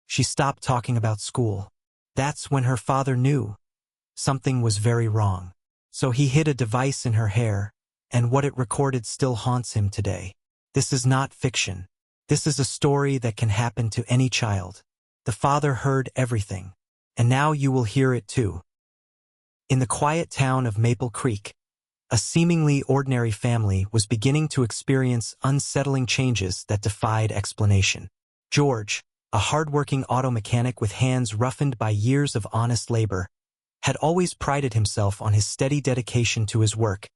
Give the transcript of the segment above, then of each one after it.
she stopped talking about school. That's when her father knew something was very wrong. So he hid a device in her hair, and what it recorded still haunts him today. This is not fiction. This is a story that can happen to any child. The father heard everything, and now you will hear it too. In the quiet town of Maple Creek, a seemingly ordinary family was beginning to experience unsettling changes that defied explanation. George, a hard-working auto mechanic with hands roughened by years of honest labor, had always prided himself on his steady dedication to his work,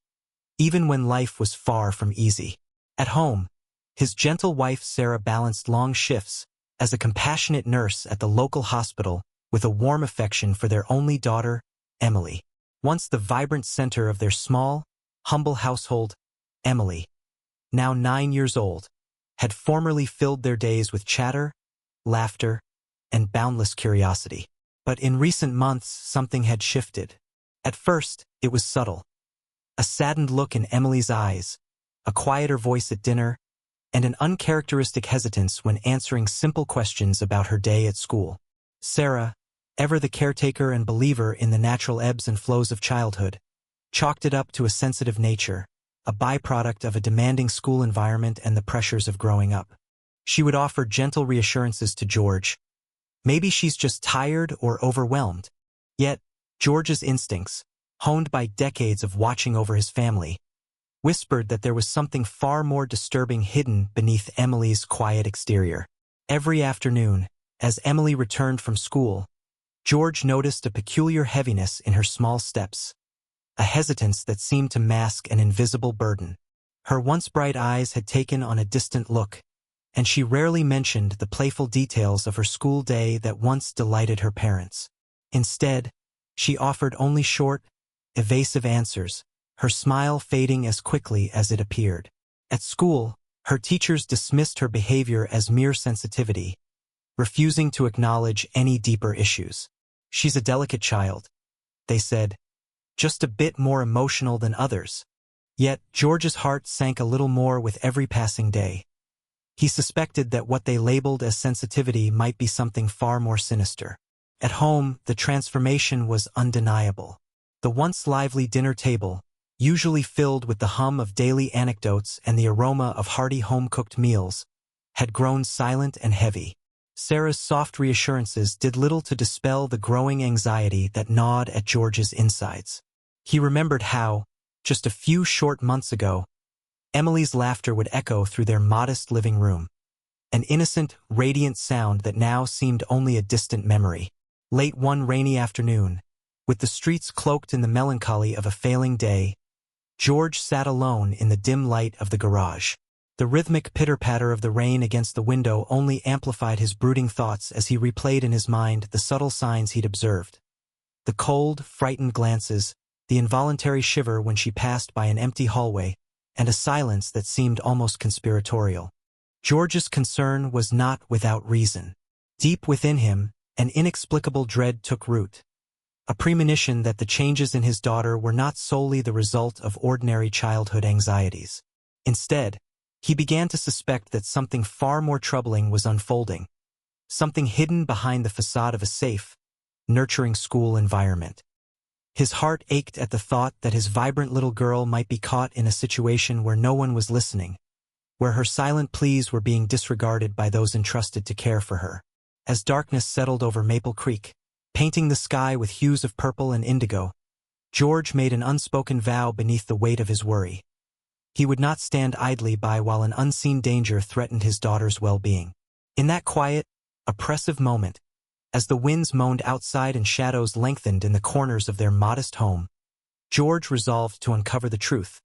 even when life was far from easy. At home, his gentle wife Sarah balanced long shifts as a compassionate nurse at the local hospital with a warm affection for their only daughter, Emily. Once the vibrant center of their small, humble household, Emily, now 9 years old, had formerly filled their days with chatter, laughter, and boundless curiosity. But in recent months, something had shifted. At first, it was subtle. A saddened look in Emily's eyes, a quieter voice at dinner, and an uncharacteristic hesitance when answering simple questions about her day at school. Sarah, ever the caretaker and believer in the natural ebbs and flows of childhood, chalked it up to a sensitive nature, a byproduct of a demanding school environment and the pressures of growing up. She would offer gentle reassurances to George. Maybe she's just tired or overwhelmed. Yet, George's instincts, honed by decades of watching over his family, whispered that there was something far more disturbing hidden beneath Emily's quiet exterior. Every afternoon, as Emily returned from school, George noticed a peculiar heaviness in her small steps, a hesitance that seemed to mask an invisible burden. Her once bright eyes had taken on a distant look, and she rarely mentioned the playful details of her school day that once delighted her parents. Instead, she offered only short, evasive answers, her smile fading as quickly as it appeared. At school, her teachers dismissed her behavior as mere sensitivity, refusing to acknowledge any deeper issues. She's a delicate child, they said, just a bit more emotional than others. Yet, George's heart sank a little more with every passing day. He suspected that what they labeled as sensitivity might be something far more sinister. At home, the transformation was undeniable. The once lively dinner table, usually filled with the hum of daily anecdotes and the aroma of hearty home-cooked meals, had grown silent and heavy. Sarah's soft reassurances did little to dispel the growing anxiety that gnawed at George's insides. He remembered how, just a few short months ago, Emily's laughter would echo through their modest living room, an innocent, radiant sound that now seemed only a distant memory. Late one rainy afternoon, with the streets cloaked in the melancholy of a failing day, George sat alone in the dim light of the garage. The rhythmic pitter-patter of the rain against the window only amplified his brooding thoughts as he replayed in his mind the subtle signs he'd observed. The cold, frightened glances, the involuntary shiver when she passed by an empty hallway, and a silence that seemed almost conspiratorial. George's concern was not without reason. Deep within him, an inexplicable dread took root, a premonition that the changes in his daughter were not solely the result of ordinary childhood anxieties. Instead, he began to suspect that something far more troubling was unfolding, something hidden behind the facade of a safe, nurturing school environment. His heart ached at the thought that his vibrant little girl might be caught in a situation where no one was listening, where her silent pleas were being disregarded by those entrusted to care for her. As darkness settled over Maple Creek, painting the sky with hues of purple and indigo, George made an unspoken vow beneath the weight of his worry. He would not stand idly by while an unseen danger threatened his daughter's well-being. In that quiet, oppressive moment, as the winds moaned outside and shadows lengthened in the corners of their modest home, George resolved to uncover the truth,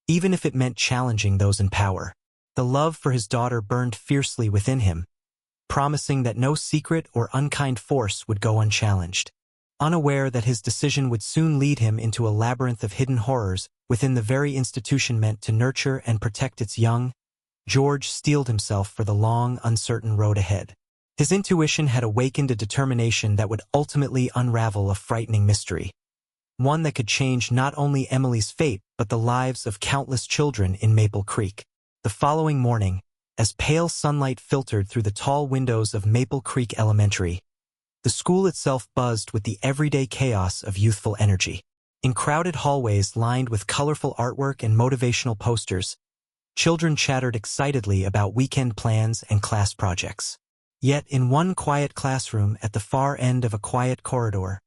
even if it meant challenging those in power. The love for his daughter burned fiercely within him, promising that no secret or unkind force would go unchallenged. Unaware that his decision would soon lead him into a labyrinth of hidden horrors within the very institution meant to nurture and protect its young, George steeled himself for the long, uncertain road ahead. His intuition had awakened a determination that would ultimately unravel a frightening mystery, one that could change not only Emily's fate but the lives of countless children in Maple Creek. The following morning, as pale sunlight filtered through the tall windows of Maple Creek Elementary. The school itself buzzed with the everyday chaos of youthful energy. In crowded hallways lined with colorful artwork and motivational posters, children chattered excitedly about weekend plans and class projects. Yet in one quiet classroom at the far end of a quiet corridor,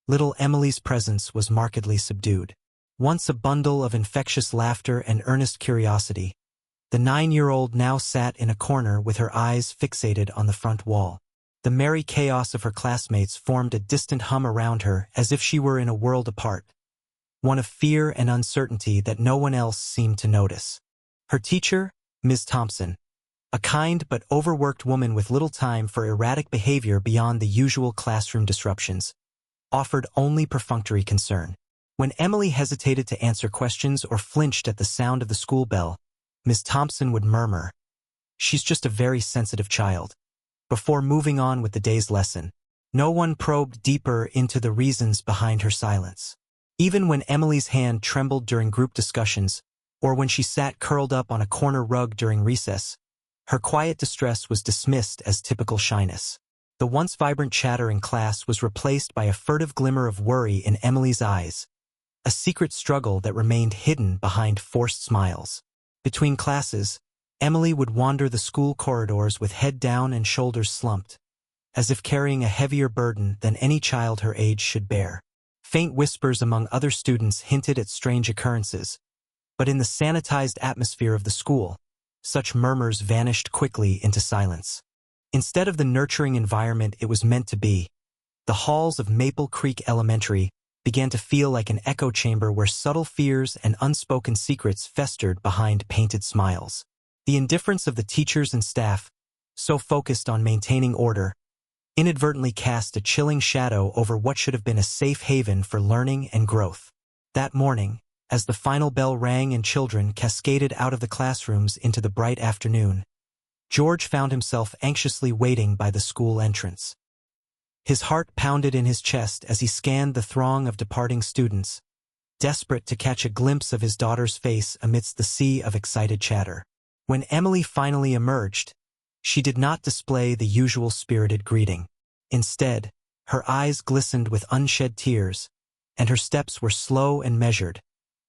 little Emily's presence was markedly subdued. Once a bundle of infectious laughter and earnest curiosity, the 9-year-old now sat in a corner with her eyes fixated on the front wall. The merry chaos of her classmates formed a distant hum around her as if she were in a world apart, one of fear and uncertainty that no one else seemed to notice. Her teacher, Ms. Thompson, a kind but overworked woman with little time for erratic behavior beyond the usual classroom disruptions, offered only perfunctory concern. When Emily hesitated to answer questions or flinched at the sound of the school bell, Ms. Thompson would murmur, "She's just a very sensitive child," before moving on with the day's lesson. No one probed deeper into the reasons behind her silence. Even when Emily's hand trembled during group discussions, or when she sat curled up on a corner rug during recess, her quiet distress was dismissed as typical shyness. The once vibrant chatter in class was replaced by a furtive glimmer of worry in Emily's eyes, a secret struggle that remained hidden behind forced smiles. Between classes, Emily would wander the school corridors with head down and shoulders slumped, as if carrying a heavier burden than any child her age should bear. Faint whispers among other students hinted at strange occurrences, but in the sanitized atmosphere of the school, such murmurs vanished quickly into silence. Instead of the nurturing environment it was meant to be, the halls of Maple Creek Elementary began to feel like an echo chamber where subtle fears and unspoken secrets festered behind painted smiles. The indifference of the teachers and staff, so focused on maintaining order, inadvertently cast a chilling shadow over what should have been a safe haven for learning and growth. That morning, as the final bell rang and children cascaded out of the classrooms into the bright afternoon, George found himself anxiously waiting by the school entrance. His heart pounded in his chest as he scanned the throng of departing students, desperate to catch a glimpse of his daughter's face amidst the sea of excited chatter. When Emily finally emerged, she did not display the usual spirited greeting. Instead, her eyes glistened with unshed tears, and her steps were slow and measured,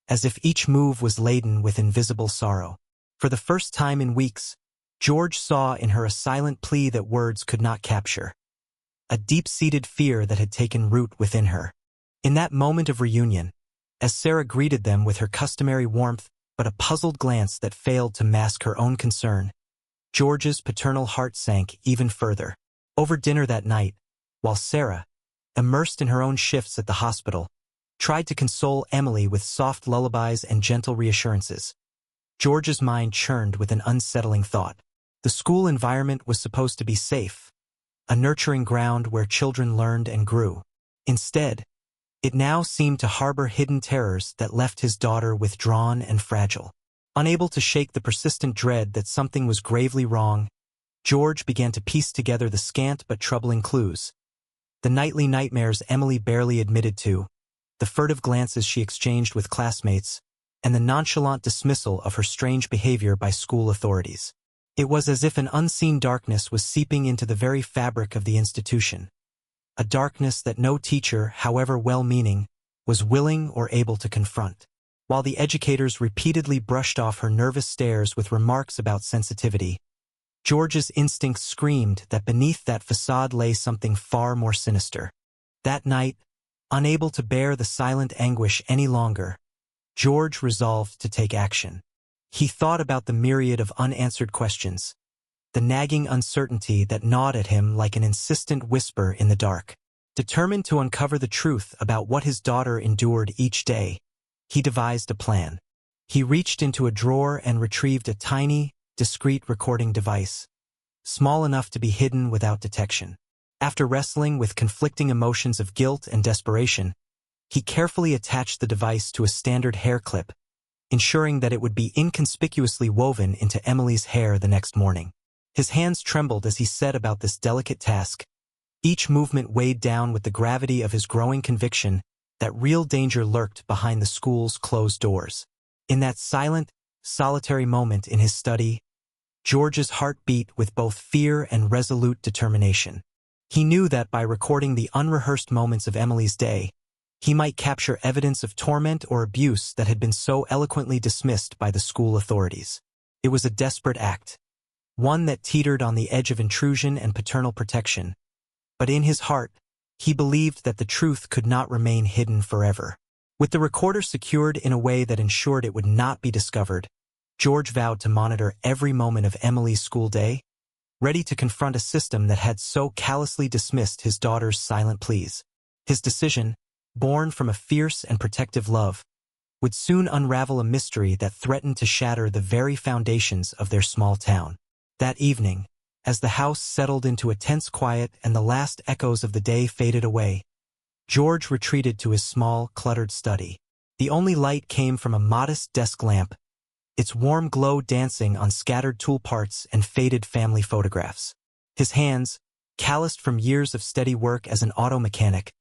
as if each move was laden with invisible sorrow. For the first time in weeks, George saw in her a silent plea that words could not capture, a deep-seated fear that had taken root within her. In that moment of reunion, as Sarah greeted them with her customary warmth but a puzzled glance that failed to mask her own concern, George's paternal heart sank even further. Over dinner that night, while Sarah, immersed in her own shifts at the hospital, tried to console Emily with soft lullabies and gentle reassurances, George's mind churned with an unsettling thought. The school environment was supposed to be safe, a nurturing ground where children learned and grew. Instead, it now seemed to harbor hidden terrors that left his daughter withdrawn and fragile. Unable to shake the persistent dread that something was gravely wrong, George began to piece together the scant but troubling clues. The nightly nightmares Emily barely admitted to, the furtive glances she exchanged with classmates, and the nonchalant dismissal of her strange behavior by school authorities. It was as if an unseen darkness was seeping into the very fabric of the institution, a darkness that no teacher, however well-meaning, was willing or able to confront. While the educators repeatedly brushed off her nervous stares with remarks about sensitivity, George's instincts screamed that beneath that facade lay something far more sinister. That night, unable to bear the silent anguish any longer, George resolved to take action. He thought about the myriad of unanswered questions, the nagging uncertainty that gnawed at him like an insistent whisper in the dark. Determined to uncover the truth about what his daughter endured each day, he devised a plan. He reached into a drawer and retrieved a tiny, discreet recording device, small enough to be hidden without detection. After wrestling with conflicting emotions of guilt and desperation, he carefully attached the device to a standard hair clip, ensuring that it would be inconspicuously woven into Emily's hair the next morning. His hands trembled as he set about this delicate task, each movement weighed down with the gravity of his growing conviction that real danger lurked behind the school's closed doors. In that silent, solitary moment in his study, George's heart beat with both fear and resolute determination. He knew that by recording the unrehearsed moments of Emily's day, he might capture evidence of torment or abuse that had been so eloquently dismissed by the school authorities. It was a desperate act, one that teetered on the edge of intrusion and paternal protection, but in his heart, he believed that the truth could not remain hidden forever. With the recorder secured in a way that ensured it would not be discovered, George vowed to monitor every moment of Emily's school day, ready to confront a system that had so callously dismissed his daughter's silent pleas. His decision, born from a fierce and protective love, would soon unravel a mystery that threatened to shatter the very foundations of their small town. That evening, as the house settled into a tense quiet and the last echoes of the day faded away, George retreated to his small, cluttered study. The only light came from a modest desk lamp, its warm glow dancing on scattered tool parts and faded family photographs. His hands, calloused from years of steady work as an auto mechanic,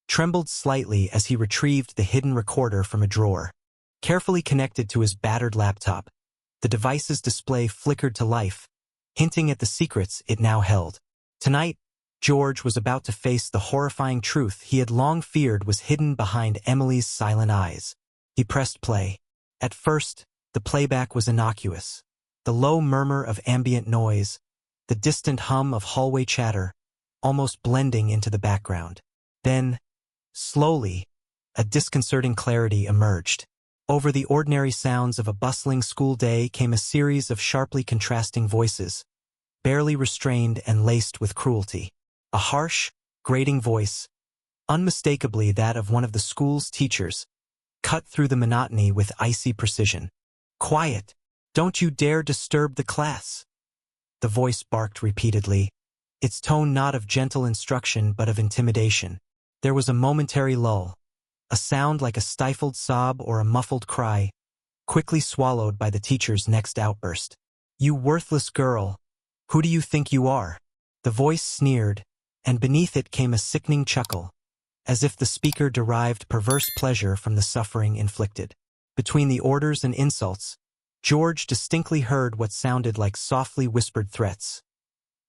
trembled slightly as he retrieved the hidden recorder from a drawer. Carefully connected to his battered laptop, the device's display flickered to life, hinting at the secrets it now held. Tonight, George was about to face the horrifying truth he had long feared was hidden behind Emily's silent eyes. He pressed play. At first, the playback was innocuous. The low murmur of ambient noise, the distant hum of hallway chatter, almost blending into the background. Then, slowly, a disconcerting clarity emerged. Over the ordinary sounds of a bustling school day came a series of sharply contrasting voices, barely restrained and laced with cruelty. A harsh, grating voice, unmistakably that of one of the school's teachers, cut through the monotony with icy precision. "Quiet! Don't you dare disturb the class!" The voice barked repeatedly, its tone not of gentle instruction but of intimidation. There was a momentary lull, a sound like a stifled sob or a muffled cry, quickly swallowed by the teacher's next outburst. "You worthless girl! Who do you think you are?" The voice sneered, and beneath it came a sickening chuckle, as if the speaker derived perverse pleasure from the suffering inflicted. Between the orders and insults, George distinctly heard what sounded like softly whispered threats,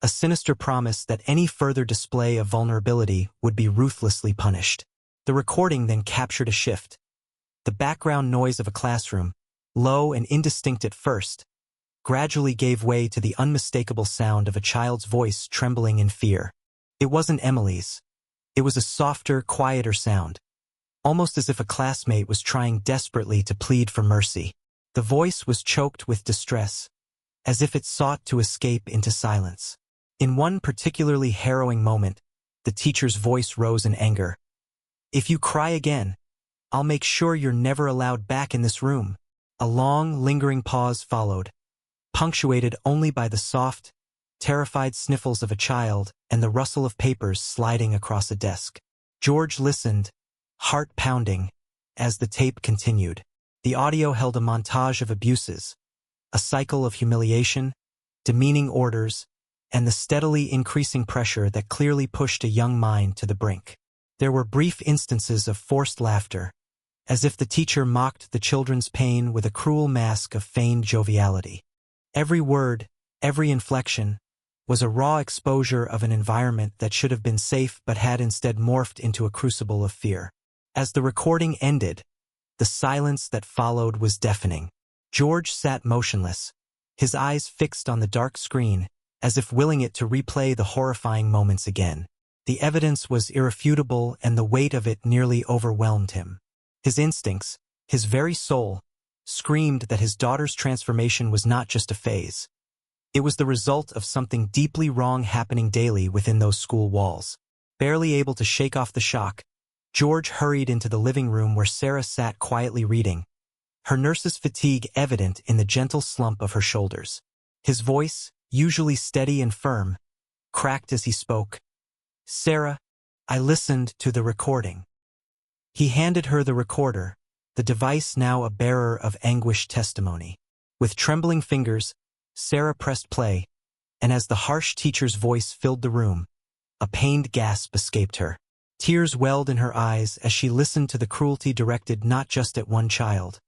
a sinister promise that any further display of vulnerability would be ruthlessly punished. The recording then captured a shift. The background noise of a classroom, low and indistinct at first, gradually gave way to the unmistakable sound of a child's voice trembling in fear. It wasn't Emily's. It was a softer, quieter sound, almost as if a classmate was trying desperately to plead for mercy. The voice was choked with distress, as if it sought to escape into silence. In one particularly harrowing moment, the teacher's voice rose in anger. "If you cry again, I'll make sure you're never allowed back in this room." A long, lingering pause followed, punctuated only by the soft, terrified sniffles of a child and the rustle of papers sliding across a desk. George listened, heart pounding, as the tape continued. The audio held a montage of abuses, a cycle of humiliation, demeaning orders, and the steadily increasing pressure that clearly pushed a young mind to the brink. There were brief instances of forced laughter, as if the teacher mocked the children's pain with a cruel mask of feigned joviality. Every word, every inflection, was a raw exposure of an environment that should have been safe but had instead morphed into a crucible of fear. As the recording ended, the silence that followed was deafening. George sat motionless, his eyes fixed on the dark screen, as if willing it to replay the horrifying moments again. The evidence was irrefutable and the weight of it nearly overwhelmed him. His instincts, his very soul, screamed that his daughter's transformation was not just a phase. It was the result of something deeply wrong happening daily within those school walls. Barely able to shake off the shock, George hurried into the living room where Sarah sat quietly reading, her nurse's fatigue evident in the gentle slump of her shoulders. His voice, usually steady and firm, cracked as he spoke. "Sarah, I listened to the recording." He handed her the recorder, the device now a bearer of anguished testimony. With trembling fingers, Sarah pressed play, and as the harsh teacher's voice filled the room, a pained gasp escaped her. Tears welled in her eyes as she listened to the cruelty directed not just at one child,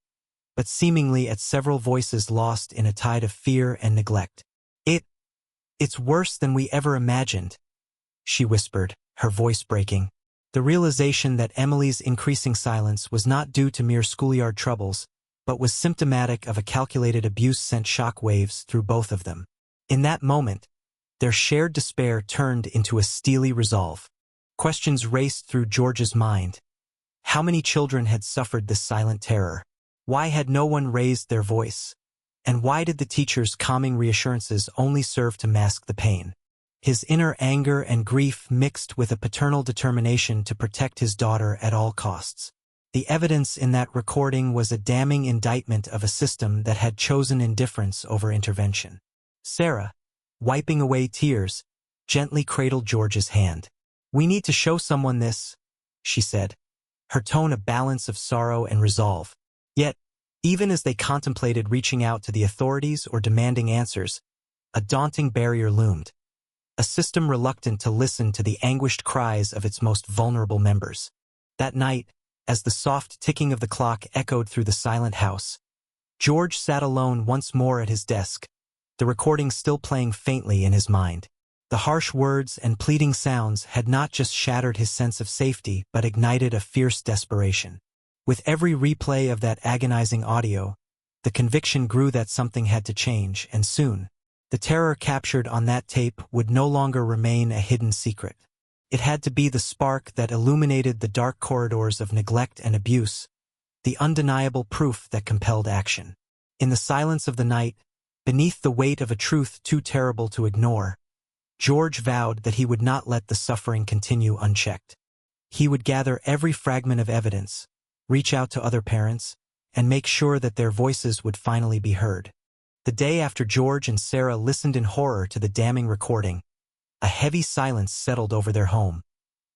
but seemingly at several voices lost in a tide of fear and neglect. "It's worse than we ever imagined," she whispered, her voice breaking. The realization that Emily's increasing silence was not due to mere schoolyard troubles, but was symptomatic of a calculated abuse sent shock waves through both of them. In that moment, their shared despair turned into a steely resolve. Questions raced through George's mind. How many children had suffered this silent terror? Why had no one raised their voice? And why did the teacher's calming reassurances only serve to mask the pain? His inner anger and grief mixed with a paternal determination to protect his daughter at all costs. The evidence in that recording was a damning indictment of a system that had chosen indifference over intervention. Sarah, wiping away tears, gently cradled George's hand. "We need to show someone this," she said, her tone a balance of sorrow and resolve. Yet, even as they contemplated reaching out to the authorities or demanding answers, a daunting barrier loomed. A system reluctant to listen to the anguished cries of its most vulnerable members. That night, as the soft ticking of the clock echoed through the silent house, George sat alone once more at his desk, the recording still playing faintly in his mind. The harsh words and pleading sounds had not just shattered his sense of safety but ignited a fierce desperation. With every replay of that agonizing audio, the conviction grew that something had to change, and soon, the terror captured on that tape would no longer remain a hidden secret. It had to be the spark that illuminated the dark corridors of neglect and abuse, the undeniable proof that compelled action. In the silence of the night, beneath the weight of a truth too terrible to ignore, George vowed that he would not let the suffering continue unchecked. He would gather every fragment of evidence, reach out to other parents, and make sure that their voices would finally be heard. The day after George and Sarah listened in horror to the damning recording, a heavy silence settled over their home.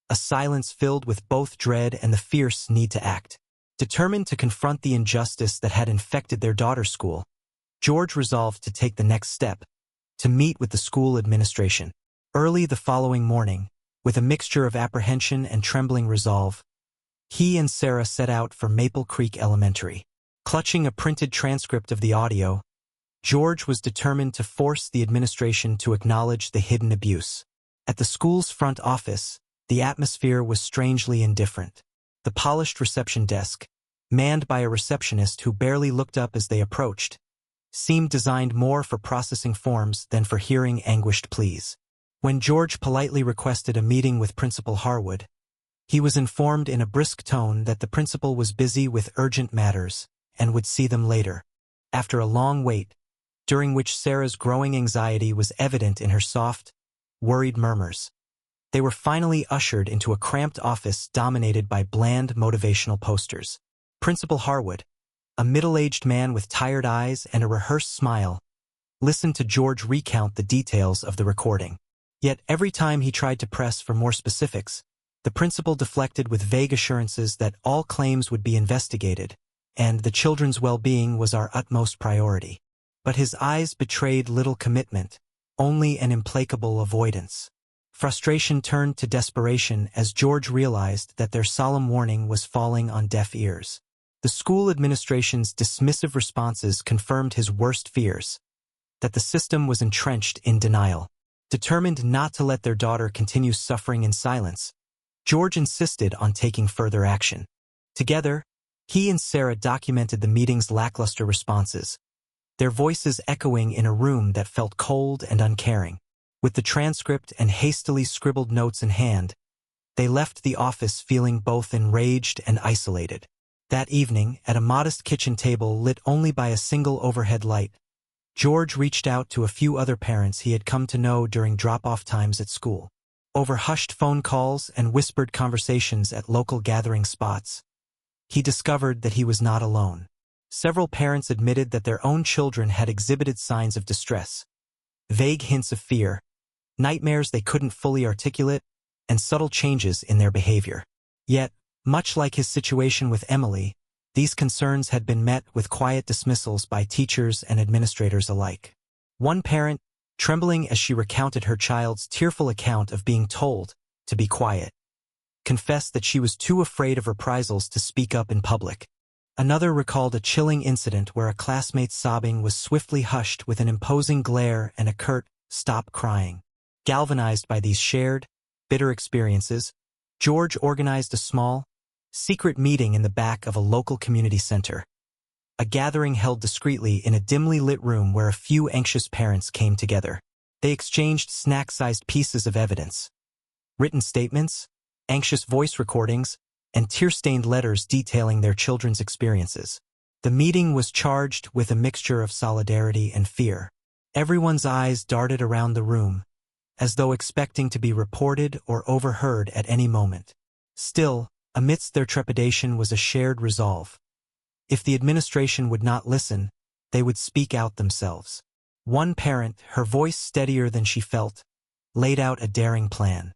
A silence filled with both dread and the fierce need to act. Determined to confront the injustice that had infected their daughter's school, George resolved to take the next step, to meet with the school administration. Early the following morning, with a mixture of apprehension and trembling resolve, he and Sarah set out for Maple Creek Elementary. Clutching a printed transcript of the audio, George was determined to force the administration to acknowledge the hidden abuse. At the school's front office, the atmosphere was strangely indifferent. The polished reception desk, manned by a receptionist who barely looked up as they approached, seemed designed more for processing forms than for hearing anguished pleas. When George politely requested a meeting with Principal Harwood, he was informed in a brisk tone that the principal was busy with urgent matters and would see them later. After a long wait, during which Sarah's growing anxiety was evident in her soft, worried murmurs, they were finally ushered into a cramped office dominated by bland motivational posters. Principal Harwood, a middle-aged man with tired eyes and a rehearsed smile, listened to George recount the details of the recording. Yet every time he tried to press for more specifics, the principal deflected with vague assurances that all claims would be investigated, and the children's well-being was our utmost priority. But his eyes betrayed little commitment, only an implacable avoidance. Frustration turned to desperation as George realized that their solemn warning was falling on deaf ears. The school administration's dismissive responses confirmed his worst fears, that the system was entrenched in denial. Determined not to let their daughter continue suffering in silence, George insisted on taking further action. Together, he and Sarah documented the meeting's lackluster responses, their voices echoing in a room that felt cold and uncaring. With the transcript and hastily scribbled notes in hand, they left the office feeling both enraged and isolated. That evening, at a modest kitchen table lit only by a single overhead light, George reached out to a few other parents he had come to know during drop-off times at school. Over hushed phone calls and whispered conversations at local gathering spots, he discovered that he was not alone. Several parents admitted that their own children had exhibited signs of distress, vague hints of fear, nightmares they couldn't fully articulate, and subtle changes in their behavior. Yet, much like his situation with Emily, these concerns had been met with quiet dismissals by teachers and administrators alike. One parent, trembling as she recounted her child's tearful account of being told to be quiet, confessed that she was too afraid of reprisals to speak up in public. Another recalled a chilling incident where a classmate's sobbing was swiftly hushed with an imposing glare and a curt, stop crying. Galvanized by these shared, bitter experiences, George organized a small, secret meeting in the back of a local community center. A gathering held discreetly in a dimly lit room where a few anxious parents came together. They exchanged snack-sized pieces of evidence. Written statements, anxious voice recordings, and tear-stained letters detailing their children's experiences. The meeting was charged with a mixture of solidarity and fear. Everyone's eyes darted around the room, as though expecting to be reported or overheard at any moment. Still, amidst their trepidation was a shared resolve. If the administration would not listen, they would speak out themselves. One parent, her voice steadier than she felt, laid out a daring plan.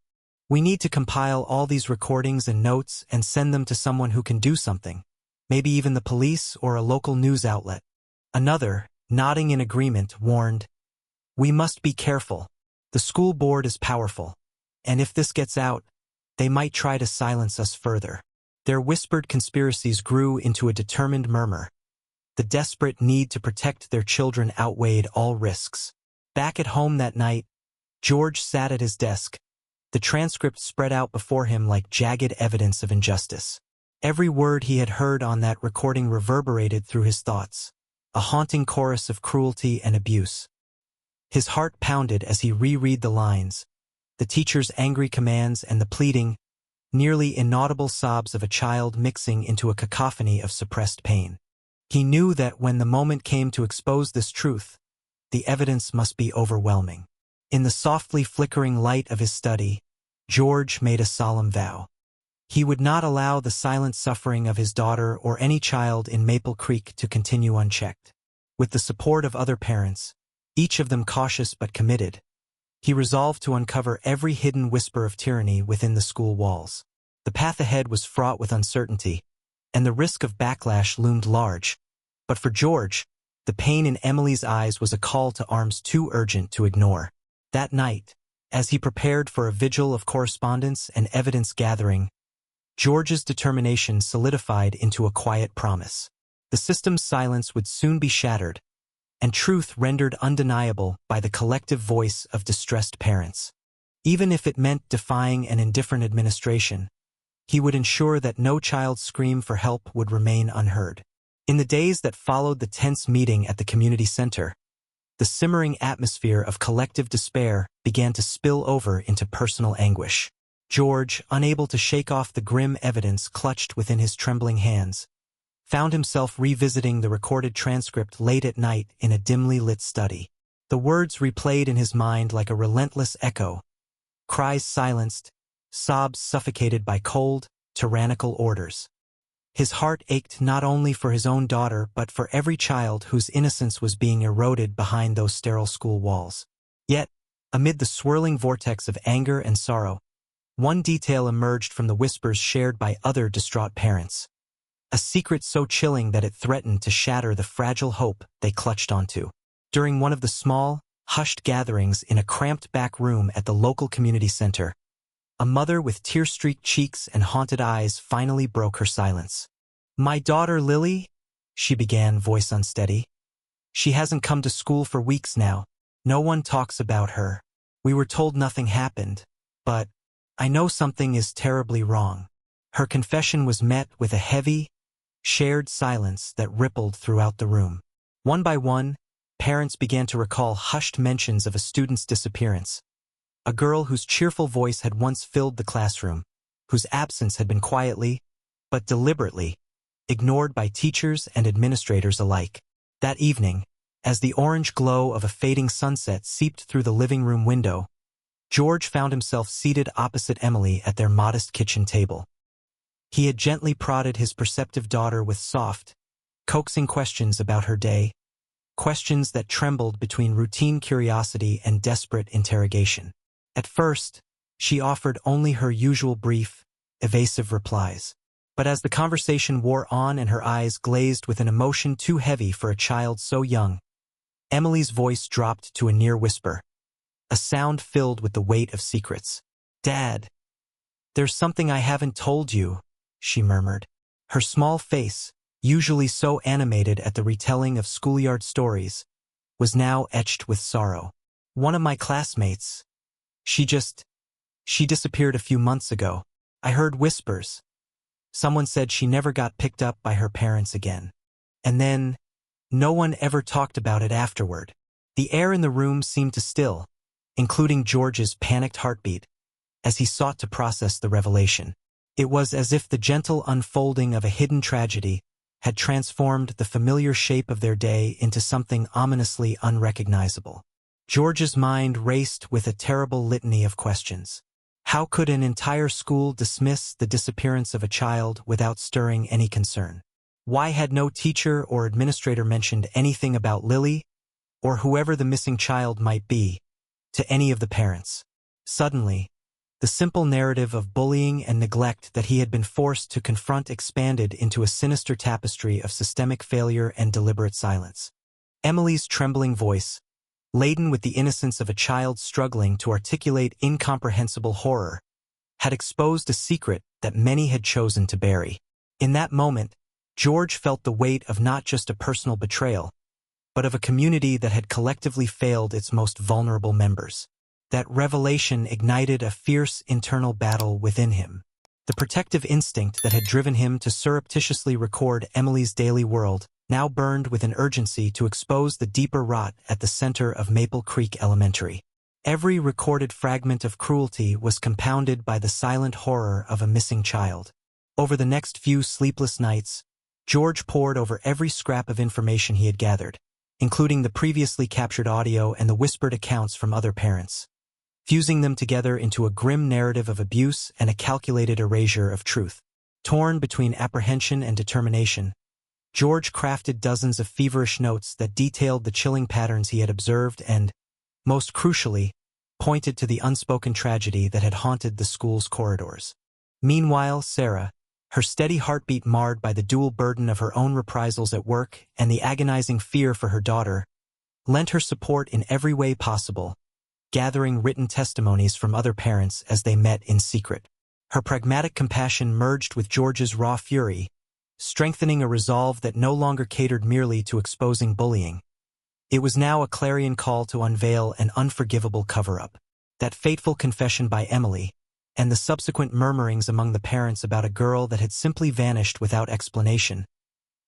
"We need to compile all these recordings and notes and send them to someone who can do something, maybe even the police or a local news outlet." Another, nodding in agreement, warned, "We must be careful. The school board is powerful, and if this gets out, they might try to silence us further." Their whispered conspiracies grew into a determined murmur. The desperate need to protect their children outweighed all risks. Back at home that night, George sat at his desk, the transcript spread out before him like jagged evidence of injustice. Every word he had heard on that recording reverberated through his thoughts, a haunting chorus of cruelty and abuse. His heart pounded as he reread the lines, the teacher's angry commands and the pleading, nearly inaudible sobs of a child mixing into a cacophony of suppressed pain. He knew that when the moment came to expose this truth, the evidence must be overwhelming. In the softly flickering light of his study, George made a solemn vow. He would not allow the silent suffering of his daughter or any child in Maple Creek to continue unchecked. With the support of other parents, each of them cautious but committed, he resolved to uncover every hidden whisper of tyranny within the school walls. The path ahead was fraught with uncertainty, and the risk of backlash loomed large. But for George, the pain in Emily's eyes was a call to arms too urgent to ignore. That night, as he prepared for a vigil of correspondence and evidence gathering, George's determination solidified into a quiet promise. The system's silence would soon be shattered, and truth rendered undeniable by the collective voice of distressed parents. Even if it meant defying an indifferent administration, he would ensure that no child's scream for help would remain unheard. In the days that followed the tense meeting at the community center, the simmering atmosphere of collective despair began to spill over into personal anguish. George, unable to shake off the grim evidence clutched within his trembling hands, found himself revisiting the recorded transcript late at night in a dimly lit study. The words replayed in his mind like a relentless echo, cries silenced, sobs suffocated by cold, tyrannical orders. His heart ached not only for his own daughter but for every child whose innocence was being eroded behind those sterile school walls. Yet, amid the swirling vortex of anger and sorrow, one detail emerged from the whispers shared by other distraught parents. A secret so chilling that it threatened to shatter the fragile hope they clutched onto. During one of the small, hushed gatherings in a cramped back room at the local community center, a mother with tear-streaked cheeks and haunted eyes finally broke her silence. "My daughter Lily," she began, voice unsteady. "She hasn't come to school for weeks now. No one talks about her. We were told nothing happened, but I know something is terribly wrong." Her confession was met with a heavy, shared silence that rippled throughout the room. One by one, parents began to recall hushed mentions of a student's disappearance. A girl whose cheerful voice had once filled the classroom, whose absence had been quietly, but deliberately, ignored by teachers and administrators alike. That evening, as the orange glow of a fading sunset seeped through the living room window, George found himself seated opposite Emily at their modest kitchen table. He had gently prodded his perceptive daughter with soft, coaxing questions about her day, questions that trembled between routine curiosity and desperate interrogation. At first, she offered only her usual brief, evasive replies. But as the conversation wore on and her eyes glazed with an emotion too heavy for a child so young, Emily's voice dropped to a near whisper, a sound filled with the weight of secrets. "Dad, there's something I haven't told you," she murmured. Her small face, usually so animated at the retelling of schoolyard stories, was now etched with sorrow. One of my classmates. She disappeared a few months ago. I heard whispers. Someone said she never got picked up by her parents again. And then, no one ever talked about it afterward. The air in the room seemed to still, including George's panicked heartbeat, as he sought to process the revelation. It was as if the gentle unfolding of a hidden tragedy had transformed the familiar shape of their day into something ominously unrecognizable. George's mind raced with a terrible litany of questions. How could an entire school dismiss the disappearance of a child without stirring any concern? Why had no teacher or administrator mentioned anything about Lily, or whoever the missing child might be, to any of the parents? Suddenly, the simple narrative of bullying and neglect that he had been forced to confront expanded into a sinister tapestry of systemic failure and deliberate silence. Emily's trembling voice, laden with the innocence of a child struggling to articulate incomprehensible horror, had exposed a secret that many had chosen to bury. In that moment, George felt the weight of not just a personal betrayal, but of a community that had collectively failed its most vulnerable members. That revelation ignited a fierce internal battle within him. The protective instinct that had driven him to surreptitiously record Emily's daily world now burned with an urgency to expose the deeper rot at the center of Maple Creek Elementary. Every recorded fragment of cruelty was compounded by the silent horror of a missing child. Over the next few sleepless nights, George pored over every scrap of information he had gathered, including the previously captured audio and the whispered accounts from other parents, fusing them together into a grim narrative of abuse and a calculated erasure of truth. Torn between apprehension and determination, George crafted dozens of feverish notes that detailed the chilling patterns he had observed and, most crucially, pointed to the unspoken tragedy that had haunted the school's corridors. Meanwhile, Sarah, her steady heartbeat marred by the dual burden of her own reprisals at work and the agonizing fear for her daughter, lent her support in every way possible, gathering written testimonies from other parents as they met in secret. Her pragmatic compassion merged with George's raw fury, strengthening a resolve that no longer catered merely to exposing bullying. It was now a clarion call to unveil an unforgivable cover-up. That fateful confession by Emily, and the subsequent murmurings among the parents about a girl that had simply vanished without explanation,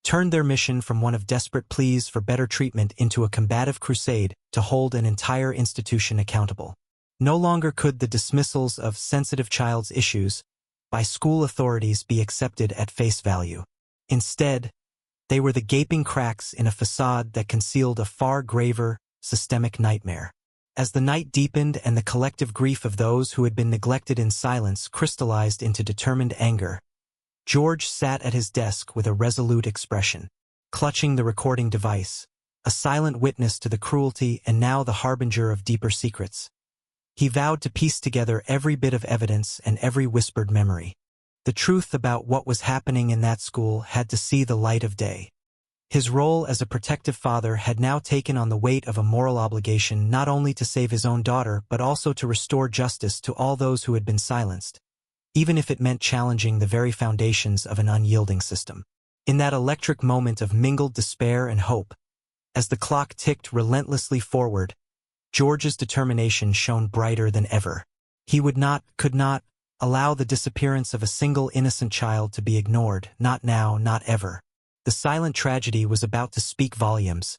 turned their mission from one of desperate pleas for better treatment into a combative crusade to hold an entire institution accountable. No longer could the dismissals of sensitive child's issues by school authorities be accepted at face value. Instead, they were the gaping cracks in a facade that concealed a far graver, systemic nightmare. As the night deepened and the collective grief of those who had been neglected in silence crystallized into determined anger, George sat at his desk with a resolute expression, clutching the recording device, a silent witness to the cruelty and now the harbinger of deeper secrets. He vowed to piece together every bit of evidence and every whispered memory. The truth about what was happening in that school had to see the light of day. His role as a protective father had now taken on the weight of a moral obligation not only to save his own daughter but also to restore justice to all those who had been silenced, even if it meant challenging the very foundations of an unyielding system. In that electric moment of mingled despair and hope, as the clock ticked relentlessly forward, George's determination shone brighter than ever. He could not, allow the disappearance of a single innocent child to be ignored, not now, not ever. The silent tragedy was about to speak volumes,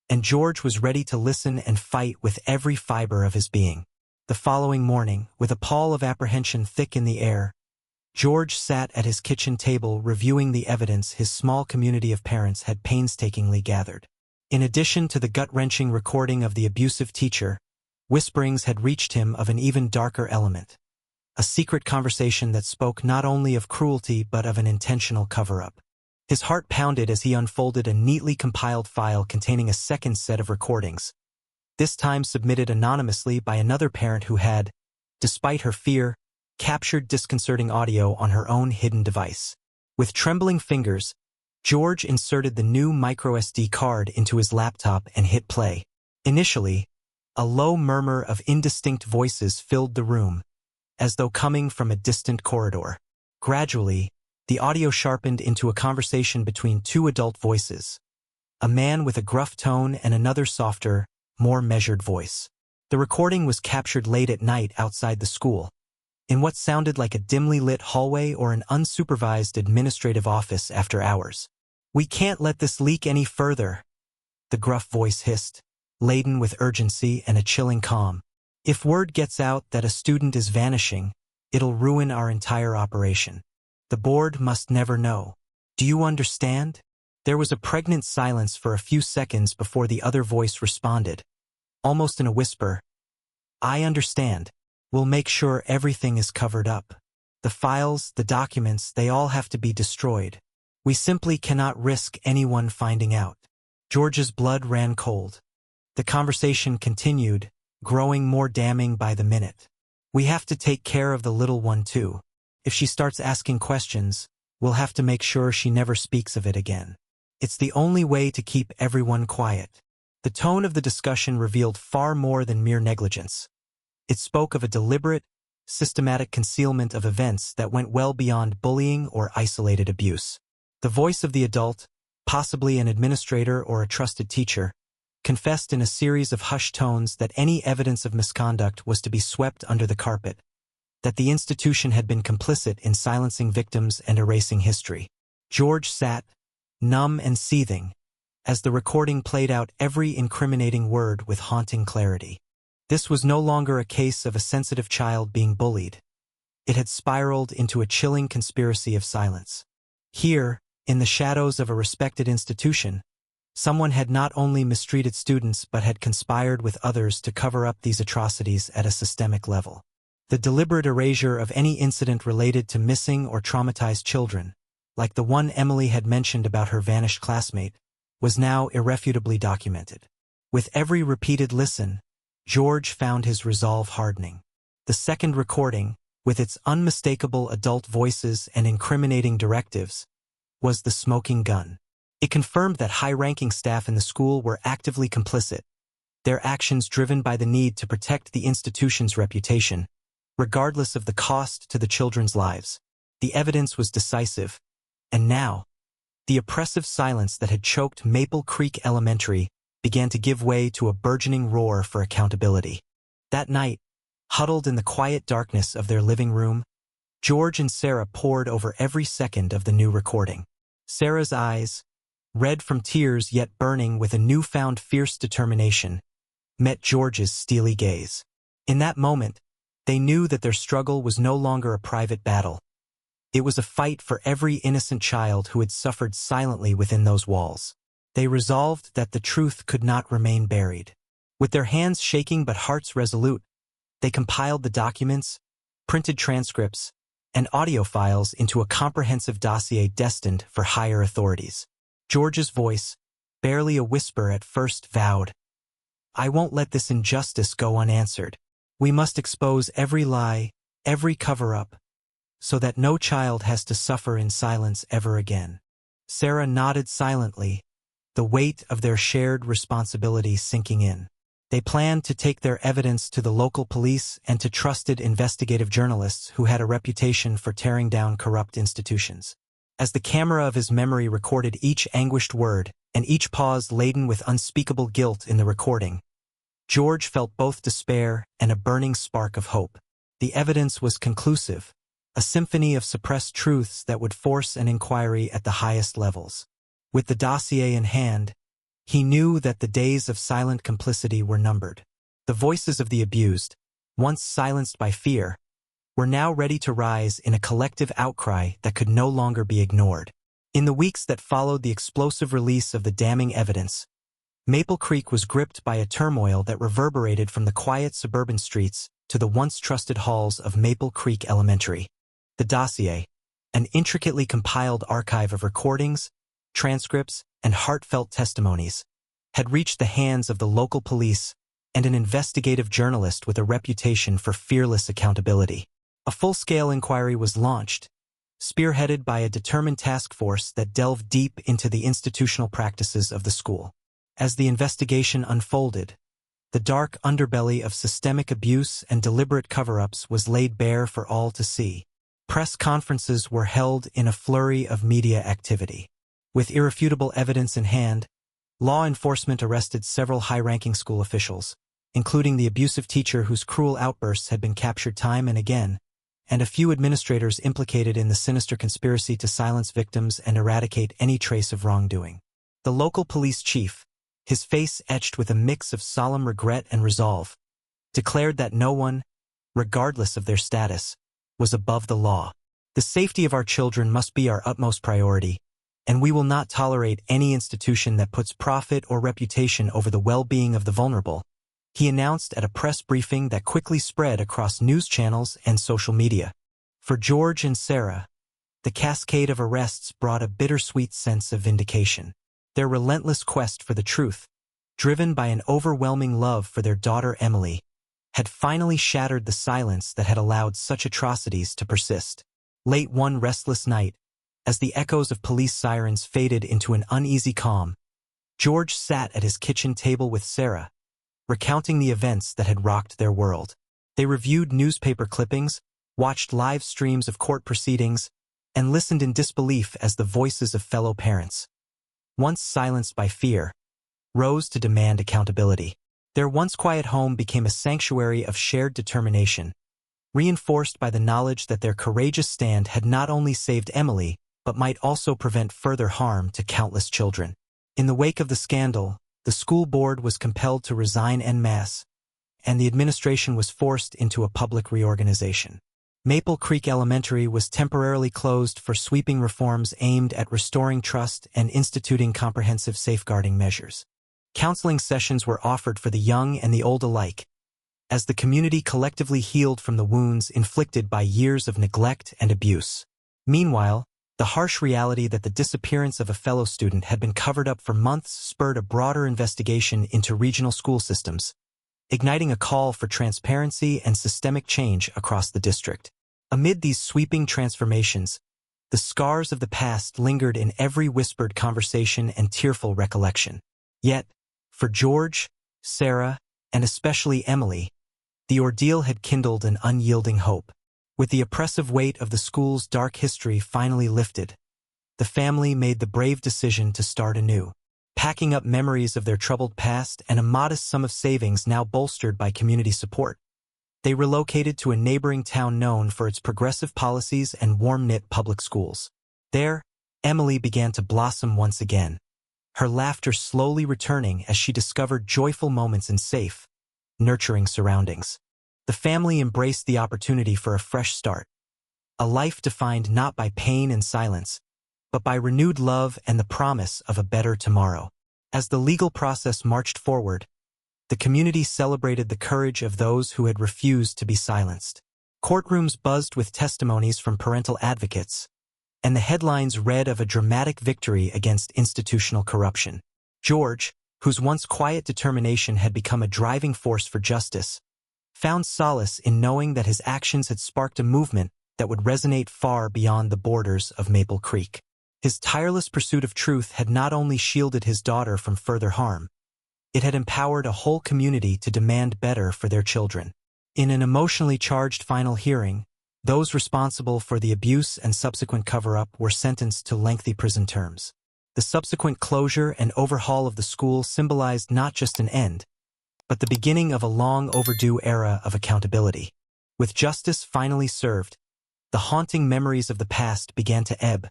and George was ready to listen and fight with every fiber of his being. The following morning, with a pall of apprehension thick in the air, George sat at his kitchen table reviewing the evidence his small community of parents had painstakingly gathered. In addition to the gut-wrenching recording of the abusive teacher, whisperings had reached him of an even darker element. A secret conversation that spoke not only of cruelty but of an intentional cover-up. His heart pounded as he unfolded a neatly compiled file containing a second set of recordings, this time submitted anonymously by another parent who had, despite her fear, captured disconcerting audio on her own hidden device. With trembling fingers, George inserted the new microSD card into his laptop and hit play. Initially, a low murmur of indistinct voices filled the room, as though coming from a distant corridor. Gradually, the audio sharpened into a conversation between two adult voices, a man with a gruff tone and another softer, more measured voice. The recording was captured late at night outside the school, in what sounded like a dimly lit hallway or an unsupervised administrative office after hours. "We can't let this leak any further," the gruff voice hissed, laden with urgency and a chilling calm. "If word gets out that a student is vanishing, it'll ruin our entire operation. The board must never know. Do you understand?" There was a pregnant silence for a few seconds before the other voice responded, almost in a whisper. "I understand. We'll make sure everything is covered up. The files, the documents, they all have to be destroyed. We simply cannot risk anyone finding out." George's blood ran cold. The conversation continued, growing more damning by the minute. "We have to take care of the little one too. If she starts asking questions, we'll have to make sure she never speaks of it again. It's the only way to keep everyone quiet." The tone of the discussion revealed far more than mere negligence. It spoke of a deliberate, systematic concealment of events that went well beyond bullying or isolated abuse. The voice of the adult, possibly an administrator or a trusted teacher, confessed in a series of hushed tones that any evidence of misconduct was to be swept under the carpet, that the institution had been complicit in silencing victims and erasing history. George sat, numb and seething, as the recording played out every incriminating word with haunting clarity. This was no longer a case of a sensitive child being bullied. It had spiraled into a chilling conspiracy of silence. Here, in the shadows of a respected institution, someone had not only mistreated students but had conspired with others to cover up these atrocities at a systemic level. The deliberate erasure of any incident related to missing or traumatized children, like the one Emily had mentioned about her vanished classmate, was now irrefutably documented. With every repeated listen, George found his resolve hardening. The second recording, with its unmistakable adult voices and incriminating directives, was the smoking gun. It confirmed that high-ranking staff in the school were actively complicit, their actions driven by the need to protect the institution's reputation, regardless of the cost to the children's lives. The evidence was decisive, and now, the oppressive silence that had choked Maple Creek Elementary began to give way to a burgeoning roar for accountability. That night, huddled in the quiet darkness of their living room, George and Sarah pored over every second of the new recording. Sarah's eyes, red from tears yet burning with a newfound fierce determination, met George's steely gaze. In that moment, they knew that their struggle was no longer a private battle. It was a fight for every innocent child who had suffered silently within those walls. They resolved that the truth could not remain buried. With their hands shaking but hearts resolute, they compiled the documents, printed transcripts, and audio files into a comprehensive dossier destined for higher authorities. George's voice, barely a whisper at first, vowed, "I won't let this injustice go unanswered. We must expose every lie, every cover-up, so that no child has to suffer in silence ever again." Sarah nodded silently, the weight of their shared responsibility sinking in. They planned to take their evidence to the local police and to trusted investigative journalists who had a reputation for tearing down corrupt institutions. As the camera of his memory recorded each anguished word, and each pause laden with unspeakable guilt in the recording, George felt both despair and a burning spark of hope. The evidence was conclusive, a symphony of suppressed truths that would force an inquiry at the highest levels. With the dossier in hand, he knew that the days of silent complicity were numbered. The voices of the abused, once silenced by fear, were now ready to rise in a collective outcry that could no longer be ignored. In the weeks that followed the explosive release of the damning evidence, Maple Creek was gripped by a turmoil that reverberated from the quiet suburban streets to the once trusted halls of Maple Creek Elementary. The dossier, an intricately compiled archive of recordings, transcripts, and heartfelt testimonies, had reached the hands of the local police and an investigative journalist with a reputation for fearless accountability. A full-scale inquiry was launched, spearheaded by a determined task force that delved deep into the institutional practices of the school. As the investigation unfolded, the dark underbelly of systemic abuse and deliberate cover-ups was laid bare for all to see. Press conferences were held in a flurry of media activity. With irrefutable evidence in hand, law enforcement arrested several high-ranking school officials, including the abusive teacher whose cruel outbursts had been captured time and again, and a few administrators implicated in the sinister conspiracy to silence victims and eradicate any trace of wrongdoing. The local police chief, his face etched with a mix of solemn regret and resolve, declared that no one, regardless of their status, was above the law. The safety of our children must be our utmost priority, and we will not tolerate any institution that puts profit or reputation over the well-being of the vulnerable, he announced at a press briefing that quickly spread across news channels and social media. For George and Sarah, the cascade of arrests brought a bittersweet sense of vindication. Their relentless quest for the truth, driven by an overwhelming love for their daughter Emily, had finally shattered the silence that had allowed such atrocities to persist. Late one restless night, as the echoes of police sirens faded into an uneasy calm, George sat at his kitchen table with Sarah, recounting the events that had rocked their world. They reviewed newspaper clippings, watched live streams of court proceedings, and listened in disbelief as the voices of fellow parents, once silenced by fear, rose to demand accountability. Their once quiet home became a sanctuary of shared determination, reinforced by the knowledge that their courageous stand had not only saved Emily, but might also prevent further harm to countless children. In the wake of the scandal, the school board was compelled to resign en masse, and the administration was forced into a public reorganization. Maple Creek Elementary was temporarily closed for sweeping reforms aimed at restoring trust and instituting comprehensive safeguarding measures. Counseling sessions were offered for the young and the old alike, as the community collectively healed from the wounds inflicted by years of neglect and abuse. Meanwhile, the harsh reality that the disappearance of a fellow student had been covered up for months spurred a broader investigation into regional school systems, igniting a call for transparency and systemic change across the district. Amid these sweeping transformations, the scars of the past lingered in every whispered conversation and tearful recollection. Yet, for George, Sarah, and especially Emily, the ordeal had kindled an unyielding hope. With the oppressive weight of the school's dark history finally lifted, the family made the brave decision to start anew. Packing up memories of their troubled past and a modest sum of savings now bolstered by community support, they relocated to a neighboring town known for its progressive policies and warm-knit public schools. There, Emily began to blossom once again, her laughter slowly returning as she discovered joyful moments in safe, nurturing surroundings. The family embraced the opportunity for a fresh start, a life defined not by pain and silence, but by renewed love and the promise of a better tomorrow. As the legal process marched forward, the community celebrated the courage of those who had refused to be silenced. Courtrooms buzzed with testimonies from parental advocates, and the headlines read of a dramatic victory against institutional corruption. George, whose once quiet determination had become a driving force for justice, found solace in knowing that his actions had sparked a movement that would resonate far beyond the borders of Maple Creek. His tireless pursuit of truth had not only shielded his daughter from further harm, it had empowered a whole community to demand better for their children. In an emotionally charged final hearing, those responsible for the abuse and subsequent cover-up were sentenced to lengthy prison terms. The subsequent closure and overhaul of the school symbolized not just an end, but the beginning of a long-overdue era of accountability. With justice finally served, the haunting memories of the past began to ebb,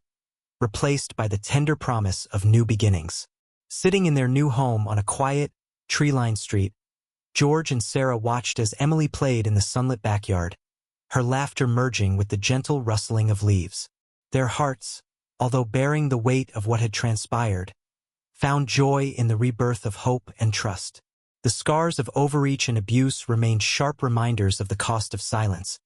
replaced by the tender promise of new beginnings. Sitting in their new home on a quiet, tree-lined street, George and Sarah watched as Emily played in the sunlit backyard, her laughter merging with the gentle rustling of leaves. Their hearts, although bearing the weight of what had transpired, found joy in the rebirth of hope and trust. The scars of overreach and abuse remained sharp reminders of the cost of silence,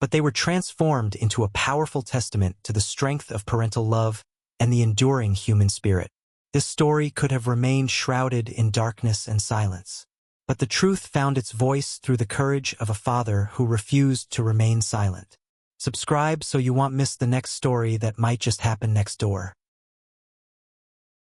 but they were transformed into a powerful testament to the strength of parental love and the enduring human spirit. This story could have remained shrouded in darkness and silence, but the truth found its voice through the courage of a father who refused to remain silent. Subscribe so you won't miss the next story that might just happen next door.